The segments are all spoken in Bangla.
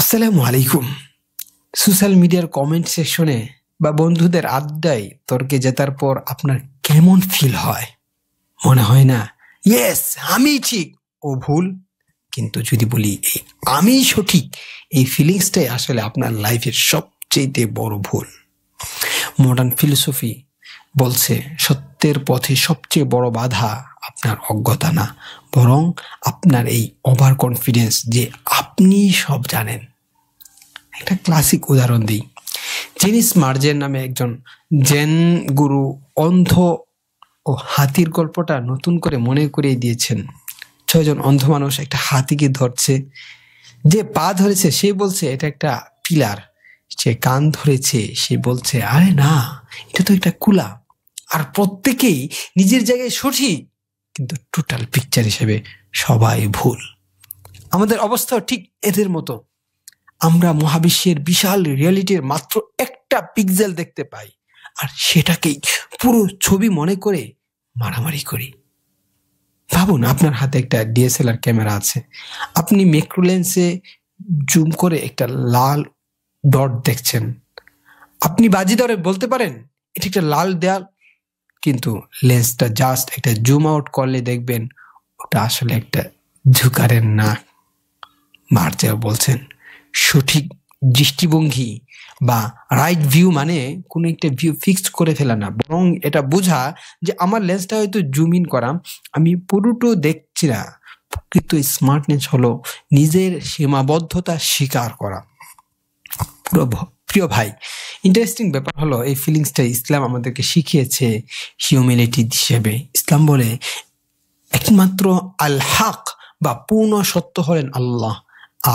আসসালামু আলাইকুম। সোশ্যাল মিডিয়ার কমেন্ট সেকশনে বা বন্ধুদের আড্ডায় তর্কে জেতার পর আপনার কেমন ফিল হয়? মনে হয় না ইয়েস আমি ঠিক ও ভুল? কিন্তু যদি বলি এই আমি সঠিক, এই ফিলিংসটাই আসলে আপনার লাইফের সবচেয়ে বড় ভুল। মডার্ন ফিলোসফি বলছে সত্যের পথে সবচেয়ে বড় বাধা আপনার অজ্ঞতা না, বরং আপনার এই ওভার কনফিডেন্স যে আপনি সব জানেন। একটা ক্লাসিক উদাহরণ দিই। জেনিস মার্জেন নামে একজন জেন গুরু অন্ধ ও হাতির গল্পটা নতুন করে মনে করিয়ে দিয়েছেন। 6 জন অন্ধ মানুষ একটা হাতিকে ধরছে। যে পা ধরেছে সে বলছে এটা একটা পিলার, সে কান ধরেছে সে বলছে আরে না এটা তো একটা কুলা। আর প্রত্যেকেই নিজের জায়গায় সঠিক, কিন্তু টোটাল পিকচার হিসেবে সবাই ভুল। আমাদের অবস্থাও ঠিক এদের মতো। আমরা মহাবিশ্বের বিশাল রিয়ালিটির মাত্র একটা পিক্সেল দেখতে পাই, আর সেটাকেই পুরো ছবি মনে করে মারামারি করি। ভাবুন, আপনার হাতে একটা ডিএসএলআর ক্যামেরা আছে। আপনি ম্যাক্রো লেন্সে জুম করে একটা লাল ডট দেখছেন। আপনি বাজি ধরে বলতে পারেন এটা একটা লাল দেয়াল, কিন্তু লেন্সটা জাস্ট একটা জুম আউট করলে দেখবেন ওটা আসলে একটা ঝুকারের নাক। মার্জেল বলছেন সঠিক দৃষ্টিভঙ্গি বা রাইট ভিউ মানে কোনো একটা ভিউ ফিক্সড করে ফেলা না, বরং এটা বোঝা যে আমার লেন্সটা হয়তো জুম ইন করা, আমি পুরোটা দেখছি না। প্রকৃত স্মার্টনেস হলো নিজের সীমাবদ্ধতা স্বীকার করা। প্রিয় ভাই, ইন্টারেস্টিং ব্যাপার হলো এই ফিলিংসটা ইসলাম আমাদেরকে শিখিয়েছে হিউম্যানিটি হিসেবে। ইসলাম বলে একমাত্র আল হক বা পূর্ণ সত্য হলেন আল্লাহ,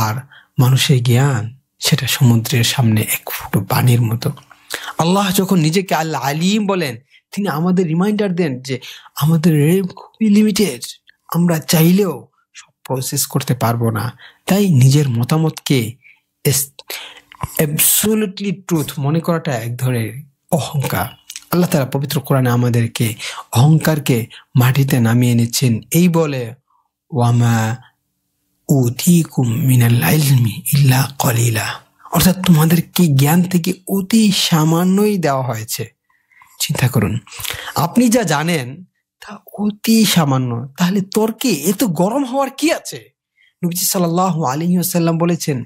আর মানুষের জ্ঞান সেটা সমুদ্রের সামনে এক ফুটো পানির মতো। আল্লাহ যখন নিজেকে আল্লাহ আলিম বলেন, তিনি আমাদের রিমাইন্ডার দেন যে আমাদের খুবই লিমিটেড, আমরা চাইলেও সব প্রসেস করতে পারবো না। তাই নিজের মতামতকে অ্যাবসলিউটলি ট্রুথ মনে করাটা এক ধরনের অহংকার। আল্লাহ তাআলা পবিত্র কোরআনে আমাদেরকে অহংকারকে মাটিতে নামিয়ে নিচ্ছেন এই বলে, ওয়ামা উতিকুম মিনাল ইলমি ইল্লা কলিলা, অর্থাৎ তোমাদেরকে জ্ঞান থেকে অতি সামান্যই দেওয়া হয়েছে। চিন্তা করুন, আপনি যা জানেন তা অতি সামান্য, তাহলে তর্কে এত গরম হওয়ার কি আছে? নবীজি সাল্লাল্লাহু আলাইহি ওয়াসাল্লাম বলেছেন,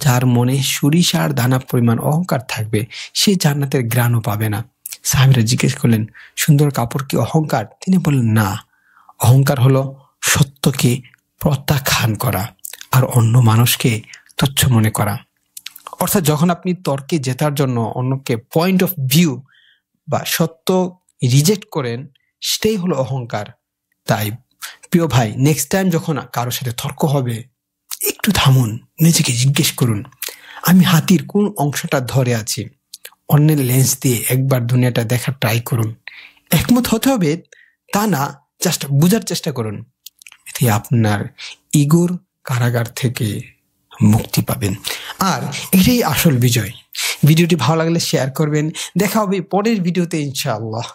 যার মনে সরিষার দানা পরিমাণ অহংকার থাকবে সে জান্নাতের ঘ্রাণও পাবে না। সাহাবীরা জিজ্ঞেস করলেন, সুন্দর কাপড় কি অহংকার? তিনি বললেন, না, অহংকার হলো সত্যকে প্রত্যাখ্যান করা আর অন্য মানুষকে তুচ্ছ মনে করা। অর্থাৎ যখন আপনি তর্কে জেতার জন্য অন্যকে পয়েন্ট অফ ভিউ বা সত্য রিজেক্ট করেন, সেটাই হলো অহংকার। তাই প্রিয় ভাই, নেক্সট টাইম যখন কারোর সাথে তর্ক হবে, একটু থামুন, নিজেকে জিজ্ঞেস করুন আমি হাতির কোন অংশটা ধরে আছি। অন্যের লেন্স দিয়ে একবার দুনিয়াটা দেখার ট্রাই করুন। একমত হতে হবে তা না, জাস্ট বুঝার চেষ্টা করুন। এতে আপনার ইগোর কারাগার থেকে মুক্তি পাবেন, আর এটাই আসল বিজয়। ভিডিওটি ভালো লাগলে শেয়ার করবেন। দেখা হবে পরের ভিডিওতে ইনশাআল্লাহ।